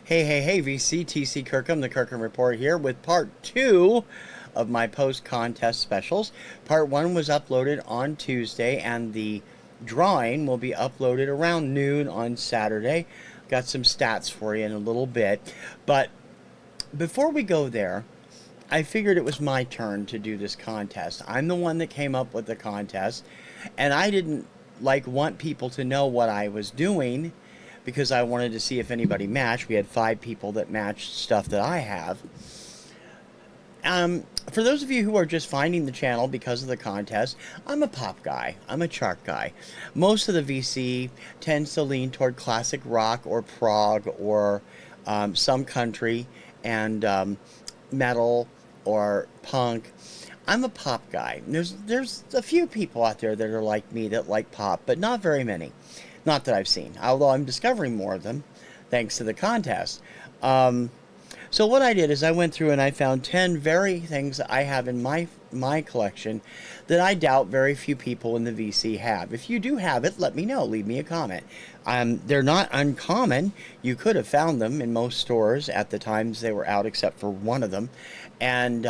Hey, VC, TC Kirkham, the Kirkham Report here with part 2 of my post-contest specials. Part 1 was uploaded on Tuesday, and the drawing will be uploaded around noon on Saturday. Got some stats for you in a little bit. But before we go there, I figured it was my turn to do this contest. I'm the one that came up with the contest, and I didn't want people to know what I was doing because I wanted to see if anybody matched. We had 5 people that matched stuff that I have. For those of you who are just finding the channel because of the contest, I'm a pop guy. I'm a chart guy. Most of the VC tends to lean toward classic rock or prog or some country and metal or punk. I'm a pop guy. There's a few people out there that are like me that like pop, but not very many. Not that I've seen, although I'm discovering more of them thanks to the contest. So what I did is I went through and I found 10 very things that I have in my collection that I doubt very few people in the VC have. If you do have it, let me know. Leave me a comment. They're not uncommon. You could have found them in most stores at the times they were out, except for one of them. And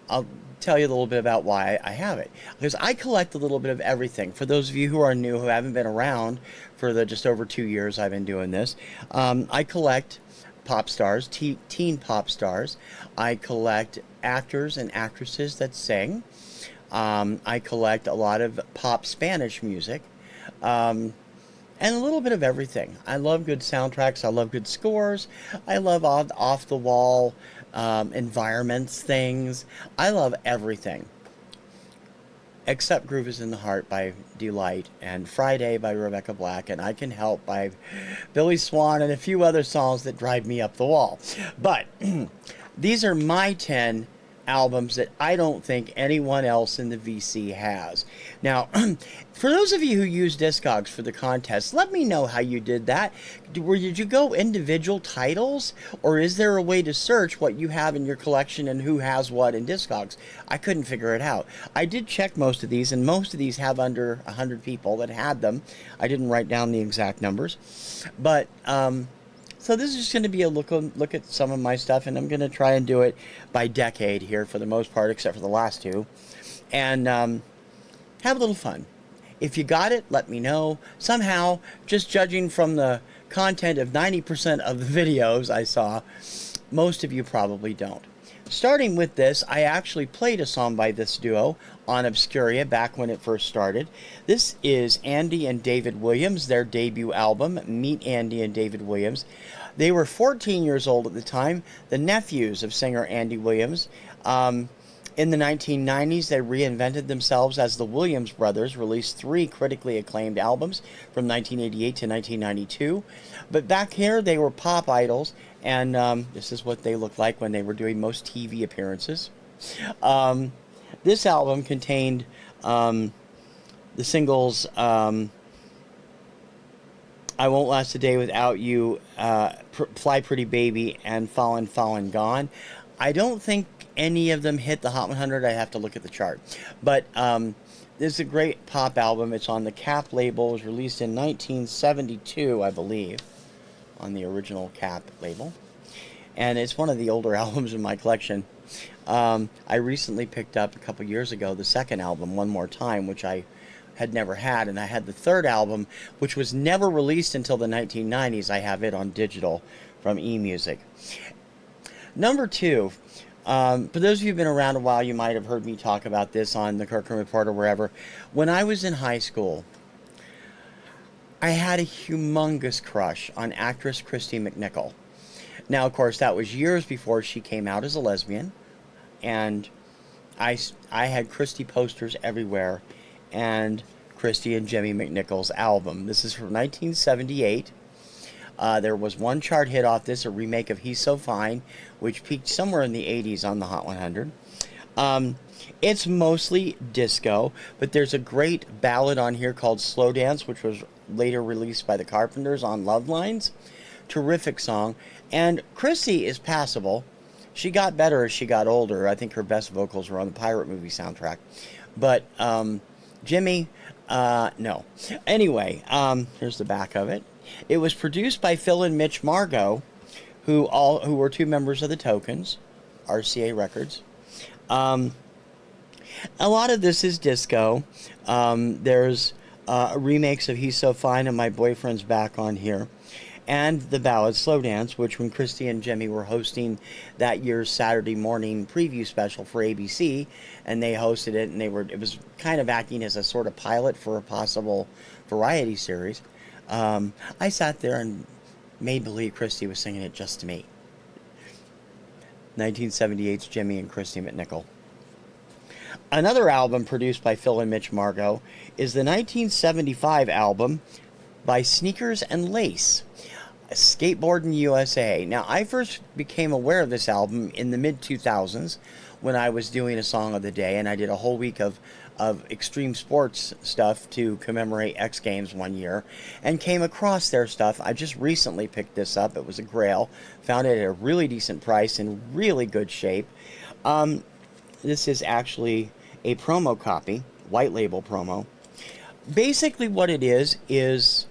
I'll tell you a little bit about why I have it. Because I collect a little bit of everything. For those of you who are new, who haven't been around for the just over 2 years I've been doing this, I collect pop stars, teen pop stars. I collect actors and actresses that sing. I collect a lot of pop Spanish music. And a little bit of everything. I love good soundtracks. I love good scores. I love off-the-wall environments, things. I love everything. Except Groove is in the Heart by Delight and Friday by Rebecca Black and I Can Help by Billy Swan and a few other songs that drive me up the wall. But these are my 10 albums that I don't think anyone else in the VC has. Now, for those of you who use Discogs for the contest, let me know how you did that. Did you go individual titles, or is there a way to search what you have in your collection and who has what in Discogs? I couldn't figure it out. I did check most of these, and most of these have under 100 people that had them. I didn't write down the exact numbers, but so this is just going to be a look at some of my stuff, and I'm going to try and do it by decade here for the most part, except for the last 2, and have a little fun. If you got it, let me know. Somehow, just judging from the content of 90% of the videos I saw, most of you probably don't. Starting with this, I actually played a song by this duo on Obscuria back when it first started. This is Andy and David Williams, their debut album, Meet Andy and David Williams. They were 14 years old at the time, the nephews of singer Andy Williams. In the 1990s, they reinvented themselves as the Williams Brothers, released 3 critically acclaimed albums from 1988 to 1992. But back here, they were pop idols, and this is what they looked like when they were doing most TV appearances. This album contained the singles I Won't Last a Day Without You, Fly Pretty Baby, and Fallin', Fallin', Gone. I don't think any of them hit the Hot 100. I have to look at the chart. But this is a great pop album. It's on the Cap label. It was released in 1972, I believe, on the original Cap label. And it's one of the older albums in my collection. I recently picked up a couple years ago the second album, One More Time, which I had never had, and I had the third album, which was never released until the 1990s. I have it on digital from eMusic. Number 2, for those of you who've been around a while, you might have heard me talk about this on the Kirkham Report or wherever. When I was in high school, I had a humongous crush on actress Christy McNichol. Now, of course, that was years before she came out as a lesbian, and I had Christy posters everywhere, and Christy and Jimmy McNichol's album. This is from 1978. There was one chart hit off this, a remake of He's So Fine, which peaked somewhere in the 80s on the Hot 100. It's mostly disco, but there's a great ballad on here called Slow Dance, which was later released by the Carpenters on Love Lines. Terrific song. And Chrissy is passable. She got better as she got older. I think her best vocals were on the Pirate movie soundtrack. But Jimmy, no. Anyway, here's the back of it. It was produced by Phil and Mitch Margot, who were two members of the Tokens, RCA Records. A lot of this is disco. There's remakes of He's So Fine and My Boyfriend's Back on here. And the ballad Slow Dance, which when Christy and Jimmy were hosting that year's Saturday morning preview special for ABC, and they hosted it, and it was kind of acting as a sort of pilot for a possible variety series. I sat there and made believe Christy was singing it just to me. 1978's Jimmy and Christy McNichol. Another album produced by Phil and Mitch Margot is the 1975 album by Sneakers and Lace, Skateboarding USA. Now, I first became aware of this album in the mid-2000s when I was doing a Song of the Day, and I did a whole week of extreme sports stuff to commemorate X Games one year, and came across their stuff. I just recently picked this up. It was a Grail. Found it at a really decent price in really good shape. This is actually a promo copy, white label promo. Basically what it is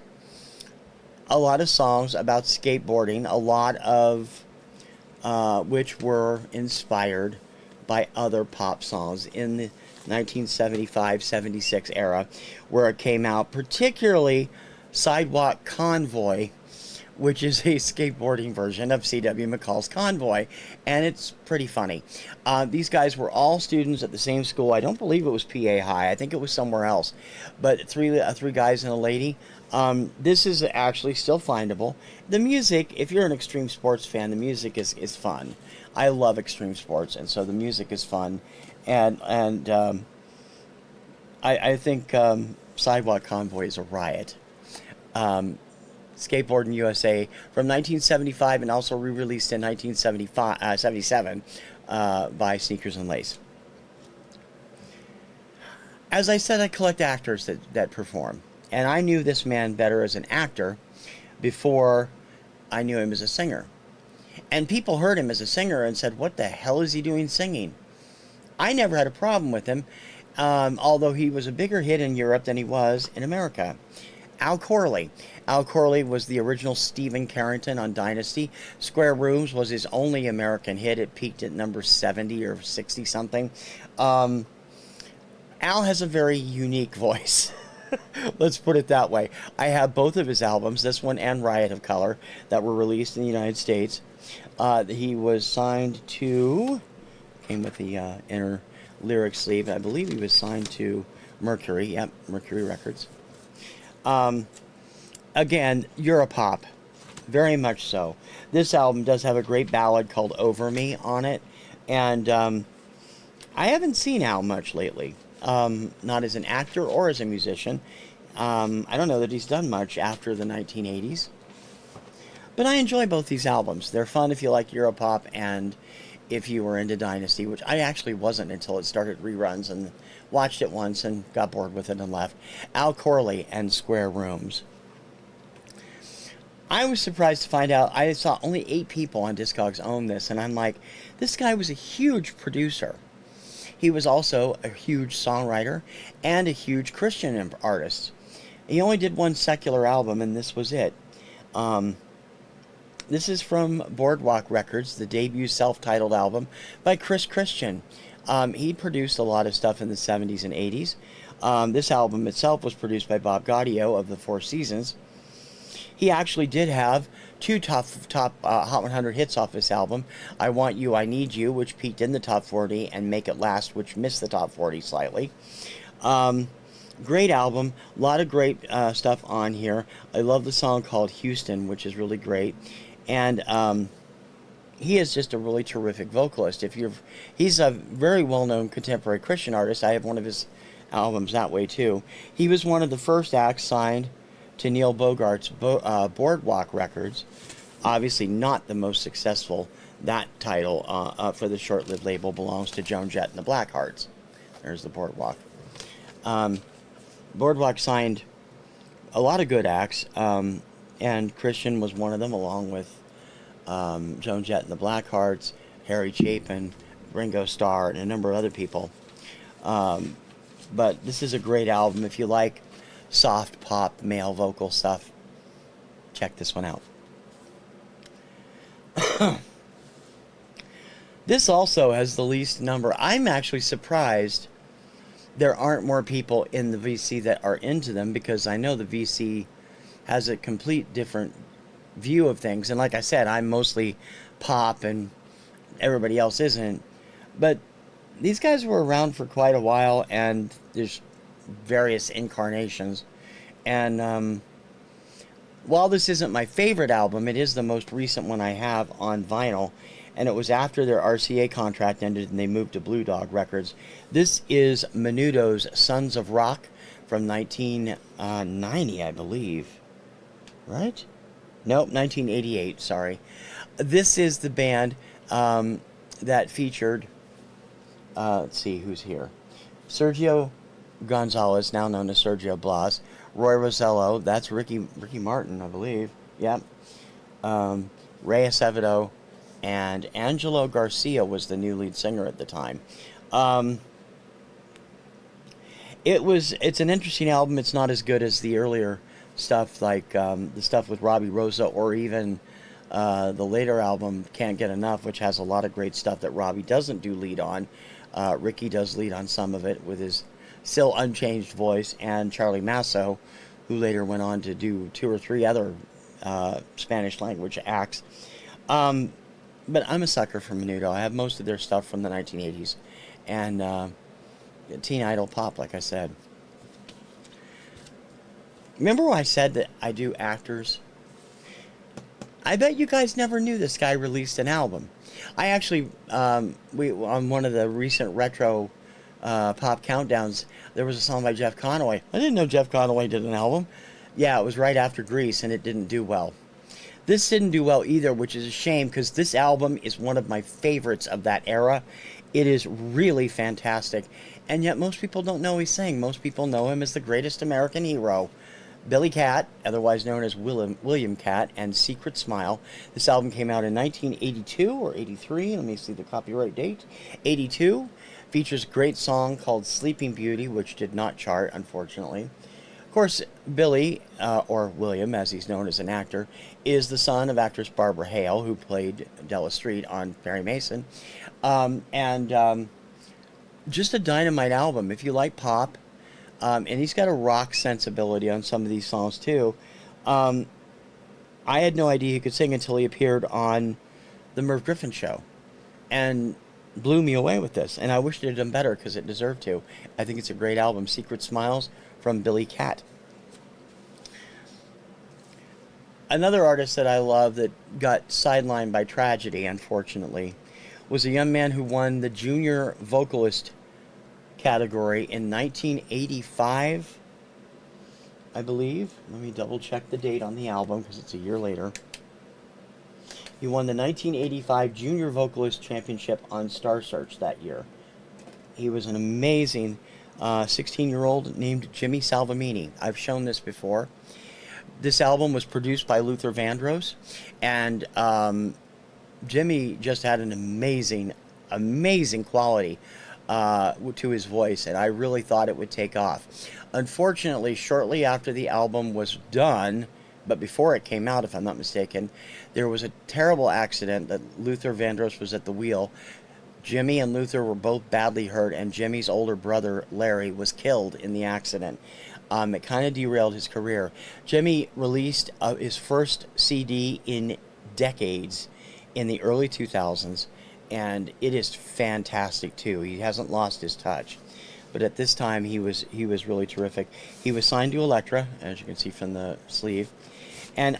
a lot of songs about skateboarding, a lot of which were inspired by other pop songs in the 1975-76 era, where it came out, particularly Sidewalk Convoy, which is a skateboarding version of C.W. McCall's Convoy, and it's pretty funny. These guys were all students at the same school. I don't believe it was PA High. I think it was somewhere else. But three guys and a lady. This is actually still findable. The music, if you're an extreme sports fan, the music is fun. I love extreme sports, and so the music is fun. And I think Sidewalk Convoy is a riot. Skateboarding USA from 1975 and also re-released in 1977 by Sneakers and Lace. As I said, I collect actors that perform. And I knew this man better as an actor before I knew him as a singer. And people heard him as a singer and said, what the hell is he doing singing? I never had a problem with him, although he was a bigger hit in Europe than he was in America. Al Corley. Al Corley was the original Stephen Carrington on Dynasty. Square Rooms was his only American hit. It peaked at number 70 or 60 something. Al has a very unique voice. Let's put it that way. I have both of his albums, this one and Riot of Color, that were released in the United States. He was signed to, came with the inner lyric sleeve, I believe he was signed to Mercury. Yep, Mercury Records. Again, Europop, very much so. This album does have a great ballad called Over Me on it, and I haven't seen Al much lately, not as an actor or as a musician. I don't know that he's done much after the 1980s, but I enjoy both these albums. They're fun if you like Europop and if you were into Dynasty, which I actually wasn't until it started reruns and watched it once and got bored with it and left. Al Corley and Square Rooms. I was surprised to find out I saw only 8 people on Discogs own this, and I'm like, this guy was a huge producer. He was also a huge songwriter and a huge Christian artist. He only did one secular album, and this was it. This is from Boardwalk Records, the debut self-titled album by Chris Christian. He produced a lot of stuff in the 70s and 80s. This album itself was produced by Bob Gaudio of the Four Seasons. He actually did have 2 top Hot 100 hits off this album. I Want You, I Need You, which peaked in the top 40, and Make It Last, which missed the top 40 slightly. Great album. A lot of great stuff on here. I love the song called Houston, which is really great. And he is just a really terrific vocalist. He's a very well-known contemporary Christian artist. I have one of his albums that way too. He was one of the first acts signed to Neil Bogart's Boardwalk Records. Obviously not the most successful. That title for the short-lived label belongs to Joan Jett and the Blackhearts. There's the Boardwalk. Boardwalk signed a lot of good acts, and Christian was one of them, along with Joan Jett and the Blackhearts, Harry Chapin, Ringo Starr, and a number of other people. But this is a great album if you like soft pop male vocal stuff. check this one out. This also has the least number. I'm actually surprised there aren't more people in the VC that are into them, because I know the VC has a complete different view of things. And like I said, I'm mostly pop and everybody else isn't. But these guys were around for quite a while, and there's various incarnations. And while this isn't my favorite album, it is the most recent one I have on vinyl. And it was after their RCA contract ended and they moved to Blue Dog Records. This is Menudo's Sons of Rock from 1990, I believe. Right? Nope, 1988, sorry. This is the band that featured, let's see who's here. Sergio Gonzalez, now known as Sergio Blas. Roy Rosello, that's Ricky Martin, I believe. Yep. Ray Acevedo. And Angelo Garcia was the new lead singer at the time. It's an interesting album. It's not as good as the earlier stuff, like the stuff with Robbie Rosa, or even the later album, Can't Get Enough, which has a lot of great stuff that Robbie doesn't do lead on. Ricky does lead on some of it with his still unchanged voice, and Charlie Masso, who later went on to do 2 or 3 other Spanish language acts. But I'm a sucker for Menudo. I have most of their stuff from the 1980s. And teen idol pop, like I said. Remember when I said that I do actors? I bet you guys never knew this guy released an album. I actually, on one of the recent retro pop countdowns, there was a song by Jeff Conaway. I didn't know Jeff Conaway did an album. Yeah, it was right after Grease, and it didn't do well. This didn't do well either, which is a shame, because this album is one of my favorites of that era. It is really fantastic, and yet most people don't know he's sang. Most people know him as the greatest American hero. Billy Cat, otherwise known as William Cat, and Secret Smile. This album came out in 1982 or 83. Let me see the copyright date. 82. Features a great song called Sleeping Beauty, which did not chart, unfortunately. Of course, Billy, or William, as he's known as an actor, is the son of actress Barbara Hale, who played Della Street on Perry Mason. Just a dynamite album. If you like pop, and he's got a rock sensibility on some of these songs too. I had no idea he could sing until he appeared on the Merv Griffin show, and blew me away with this. And I wish it had done better, because it deserved to. I think it's a great album. Secret Smiles from Billy Cat. Another artist that I love that got sidelined by tragedy, unfortunately, was a young man who won the junior vocalist category in 1985, I believe. Let me double check the date on the album, because it's a year later. He won the 1985 Junior Vocalist Championship on Star Search that year. He was an amazing 16-year-old named Jimmy Salvamini. I've shown this before. This album was produced by Luther Vandross, and Jimmy just had an amazing quality to his voice, and I really thought it would take off. Unfortunately, shortly after the album was done, but before it came out, if I'm not mistaken, there was a terrible accident that Luther Vandross was at the wheel. Jimmy and Luther were both badly hurt, and Jimmy's older brother, Larry, was killed in the accident. It kind of derailed his career. Jimmy released his first CD in decades in the early 2000s, and it is fantastic too. He hasn't lost his touch, but at this time he was really terrific. He was signed to Elektra, as you can see from the sleeve, and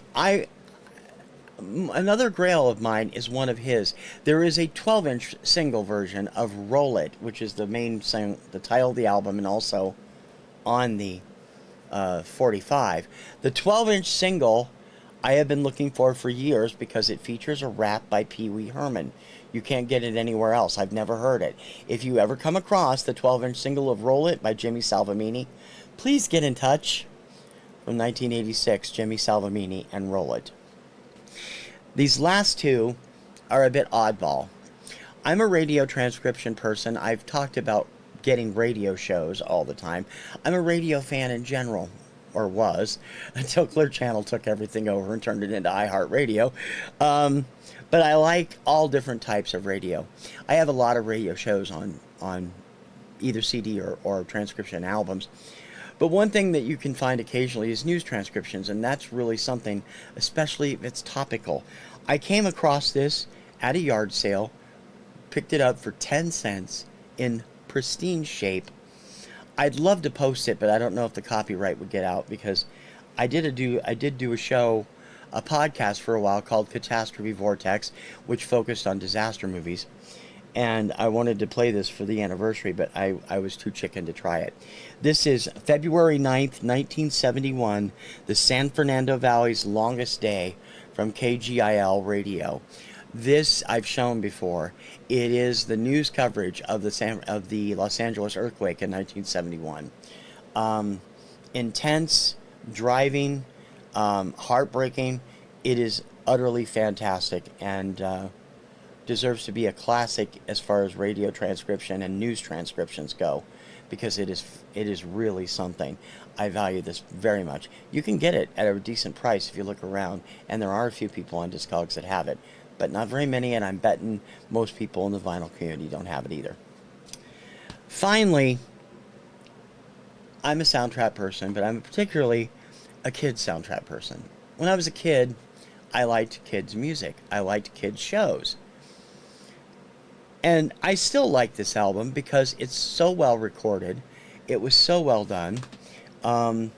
another grail of mine is one of his. There is a 12-inch single version of Roll It, which is the main the title of the album, and also on the 45. The 12-inch single I have been looking for years, because it features a rap by Pee Wee Herman. You can't get it anywhere else. I've never heard it. If you ever come across the 12-inch single of Roll It by Jimmy Salvamini, please get in touch. From 1986, Jimmy Salvamini and Roll It. These last two are a bit oddball. I'm a radio transcription person. I've talked about getting radio shows all the time. I'm a radio fan in general. or was, until Clear Channel took everything over and turned it into iHeartRadio. But I like all different types of radio. I have a lot of radio shows on either CD or transcription albums. But one thing that you can find occasionally is news transcriptions, and that's really something, especially if it's topical. I came across this at a yard sale, picked it up for 10 cents in pristine shape. I'd love to post it, but I don't know if the copyright would get out, because I did do a show, a podcast for a while called Catastrophe Vortex, which focused on disaster movies. And I wanted to play this for the anniversary, but I was too chicken to try it. This is February 9th, 1971, the San Fernando Valley's longest day from KGIL Radio. This I've shown before. It is the news coverage of the Los Angeles earthquake in 1971. Intense, driving, heartbreaking. It is utterly fantastic, and deserves to be a classic as far as radio transcription and news transcriptions go, because it is really something. I value this very much. You can get it at a decent price if you look around, and there are a few people on Discogs that have it, but not very many, and I'm betting most people in the vinyl community don't have it either. Finally, I'm a soundtrack person, but I'm particularly a kids soundtrack person. When I was a kid, I liked kids music. I liked kids shows. And I still like this album because it's so well recorded. It was so well done. Let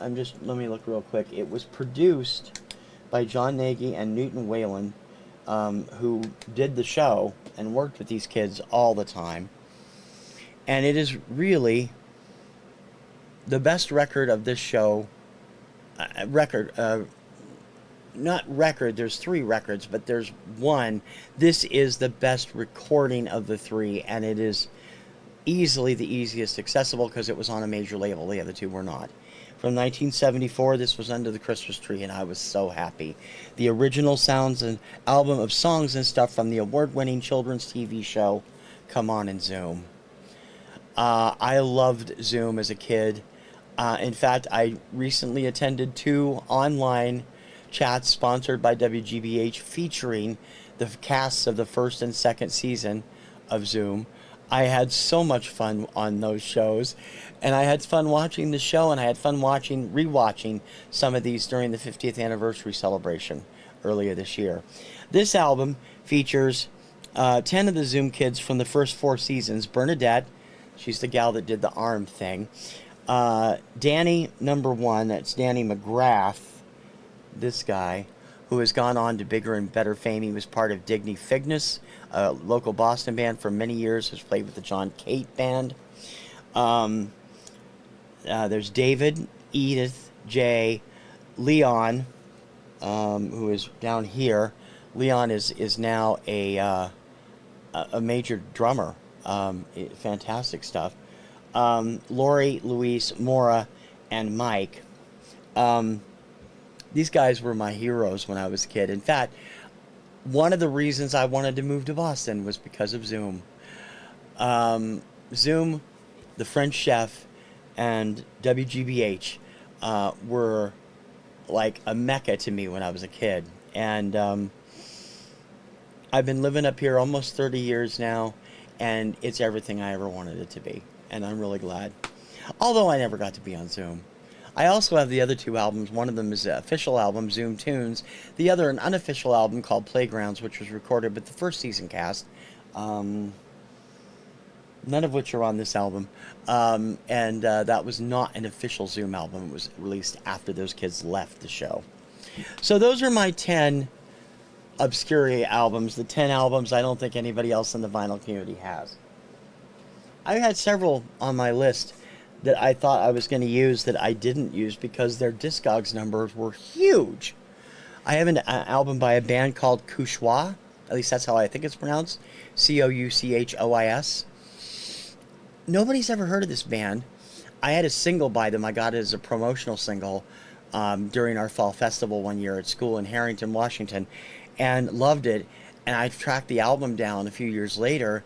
me look real quick. It was produced by John Nagy and Newton Whalen, who did the show and worked with these kids all the time. And it is really the best record of this show. There's 3 records, but there's one. This is the best recording of the 3, and it is easily the easiest accessible because it was on a major label. The other 2 were not. From 1974, this was Under the Christmas Tree, and I was so happy. The original sounds and album of songs and stuff from the award-winning children's TV show Come On and Zoom. I loved Zoom as a kid. In fact, I recently attended 2 online chats sponsored by WGBH featuring the casts of the 1st and 2nd season of Zoom. I had so much fun on those shows, and I had fun watching the show, and I had fun rewatching some of these during the 50th anniversary celebration earlier this year. This album features 10 of the Zoom kids from the first 4 seasons. Bernadette, she's the gal that did the arm thing. Danny, number 1, that's Danny McGrath, this guy, who has gone on to bigger and better fame. He was part of Digny Figness, a local Boston band for many years, has played with the John Cate Band. There's David, Edith, Jay, Leon, who is down here. Leon is now a major drummer. Fantastic stuff. Lori, Luis, Maura, and Mike. These guys were my heroes when I was a kid. In fact, one of the reasons I wanted to move to Boston was because of Zoom. Zoom, the French Chef, and WGBH were like a mecca to me when I was a kid. And I've been living up here almost 30 years now, and it's everything I ever wanted it to be. And I'm really glad. Although I never got to be on Zoom. I also have the other 2 albums. One of them is an official album, Zoom Tunes. The other, an unofficial album called Playgrounds, which was recorded with the first season cast. None of which are on this album. That was not an official Zoom album. It was released after those kids left the show. So those are my 10 obscure albums. The 10 albums I don't think anybody else in the vinyl community has. I had several on my list that I thought I was going to use that I didn't use because their Discogs numbers were huge. I have an album by a band called Couchois. At least that's how I think it's pronounced. Couchois. Nobody's ever heard of this band. I had a single by them. I got it as a promotional single during our fall festival one year at school in Harrington, Washington, and loved it. And I tracked the album down a few years later,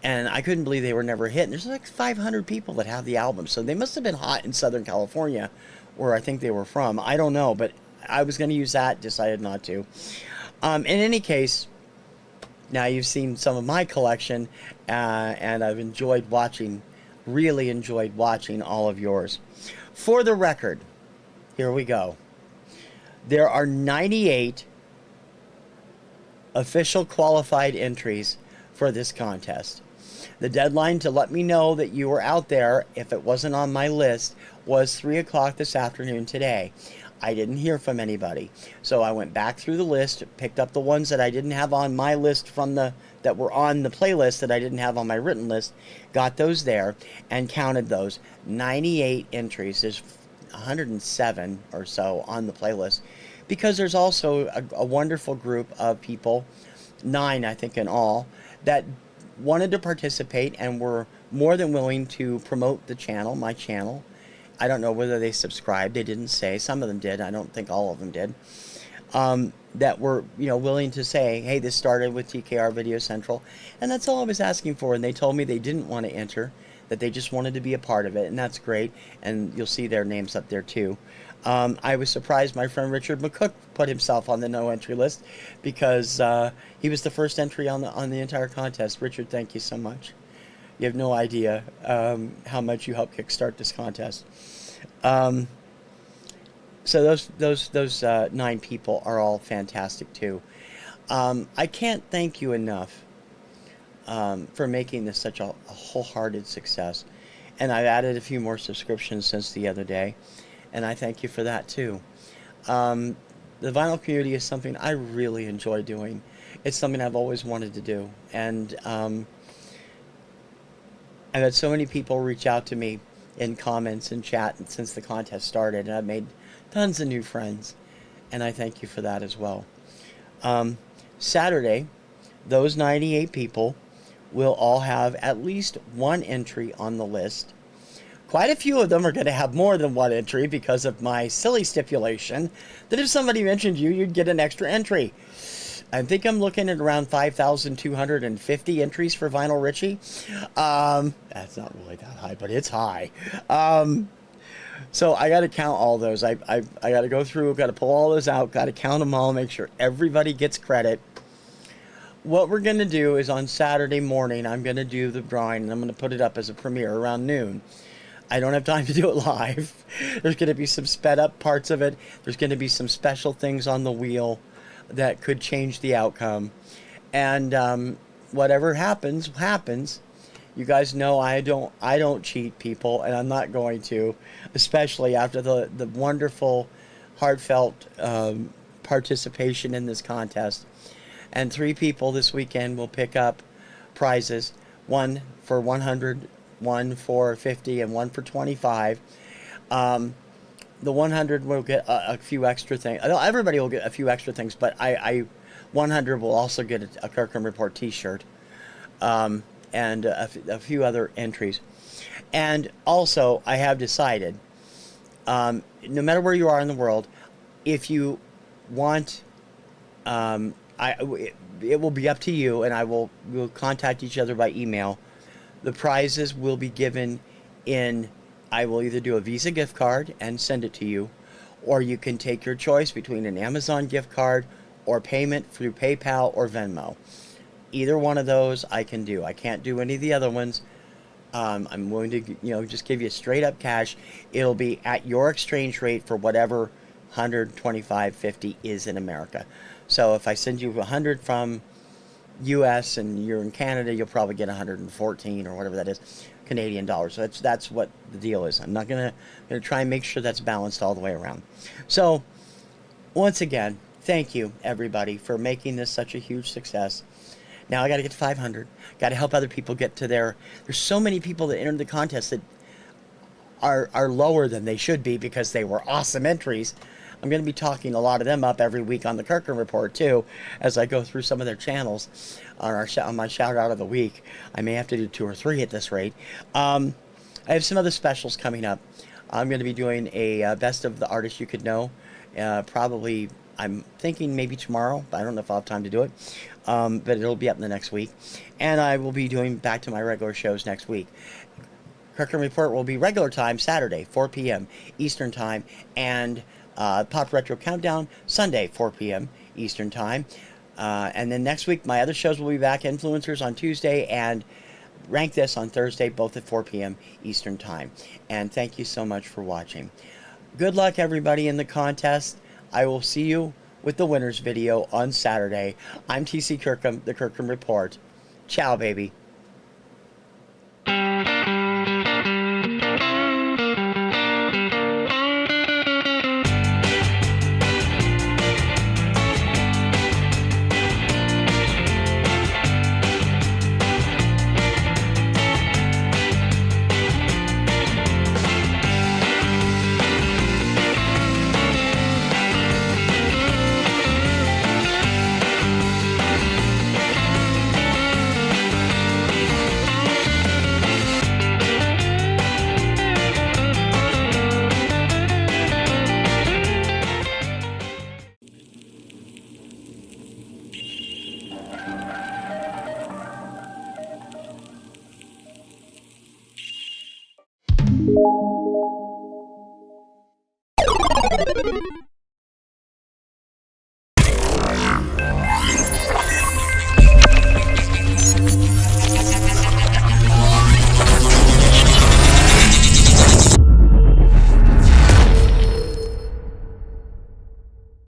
And I couldn't believe they were never hit. And there's like 500 people that have the album. So they must have been hot in Southern California, where I think they were from. I don't know, but I was going to use that, decided not to. In any case, now you've seen some of my collection, and I've enjoyed watching, really enjoyed watching all of yours. For the record, here we go. There are 98 official qualified entries for this contest. The deadline to let me know that you were out there, if it wasn't on my list, was 3 o'clock this afternoon today. I didn't hear from anybody. So I went back through the list, picked up the ones that I didn't have on my list from that were on the playlist that I didn't have on my written list, got those there, and counted those. 98 entries. There's 107 or so on the playlist, because there's also a wonderful group of people, 9 I think in all, that wanted to participate and were more than willing to promote the channel, my channel. I don't know whether they subscribed. They didn't say. Some of them did. I don't think all of them did. That were, willing to say, hey, this started with TKR VideoCentral. And that's all I was asking for. And they told me they didn't want to enter, that they just wanted to be a part of it. And that's great. And you'll see their names up there too. I was surprised my friend Richard McCook put himself on the no entry list, because he was the first entry on the entire contest. Richard, thank you so much. You have no idea how much you helped kickstart this contest. So those 9 people are all fantastic too. I can't thank you enough for making this such a wholehearted success. And I've added a few more subscriptions since the other day, and I thank you for that too. The vinyl community is something I really enjoy doing. It's something I've always wanted to do, and I've had so many people reach out to me in comments and chat since the contest started, and I've made tons of new friends, and I thank you for that as well. Saturday, those 98 people will all have at least 1 entry on the list. Quite a few of them are going to have more than 1 entry because of my silly stipulation that if somebody mentioned you, you'd get an extra entry. I think I'm looking at around 5,250 entries for Vinyl Richie. That's not really that high, but it's high. So I got to count all those. I got to go through, got to pull all those out, got to count them all, make sure everybody gets credit. What we're going to do is on Saturday morning, I'm going to do the drawing, and I'm going to put it up as a premiere around noon. I don't have time to do it live. There's going to be some sped up parts of it. There's going to be some special things on the wheel that could change the outcome. And whatever happens, happens. You guys know I don't cheat people, and I'm not going to, especially after the wonderful, heartfelt participation in this contest. And 3 people this weekend will pick up prizes, 1 for 100, 1 for 50, and 1 for 25. The 100 will get a few extra things. Everybody will get a few extra things, but 100 will also get a Kirkham Report T-shirt, and a few other entries. And also, I have decided, no matter where you are in the world, if you want, it will be up to you, and we'll contact each other by email. The prizes will be given in. I will either do a Visa gift card and send it to you, or you can take your choice between an Amazon gift card or payment through PayPal or Venmo. Either one of those I can do. I can't do any of the other ones. I'm willing to, just give you straight up cash. It'll be at your exchange rate for whatever 125.50 is in America. So if I send you 100 from U.S. and you're in Canada, you'll probably get 114 or whatever that is, Canadian dollars. So that's what the deal is. I'm not gonna try and make sure that's balanced all the way around. So once again, thank you everybody for making this such a huge success. Now I got to get to 500. Got to help other people get to there's so many people that entered the contest that are lower than they should be because they were awesome entries. I'm going to be talking a lot of them up every week on the Kirkham Report too, as I go through some of their channels on my shout out of the week. I may have to do 2 or 3 at this rate. I have some other specials coming up. I'm going to be doing a best of the artists you could know, probably I'm thinking maybe tomorrow. I don't know if I'll have time to do it, but it'll be up in the next week. And I will be doing back to my regular shows next week. Kirkham Report will be regular time Saturday, 4 p.m. Eastern Time, and Pop Retro Countdown Sunday, 4 p.m. Eastern Time. And then next week, my other shows will be back. Influencers on Tuesday and Rank This on Thursday, both at 4 p.m. Eastern Time. And thank you so much for watching. Good luck, everybody, in the contest. I will see you with the winner's video on Saturday. I'm TC Kirkham, the Kirkham Report. Ciao, baby.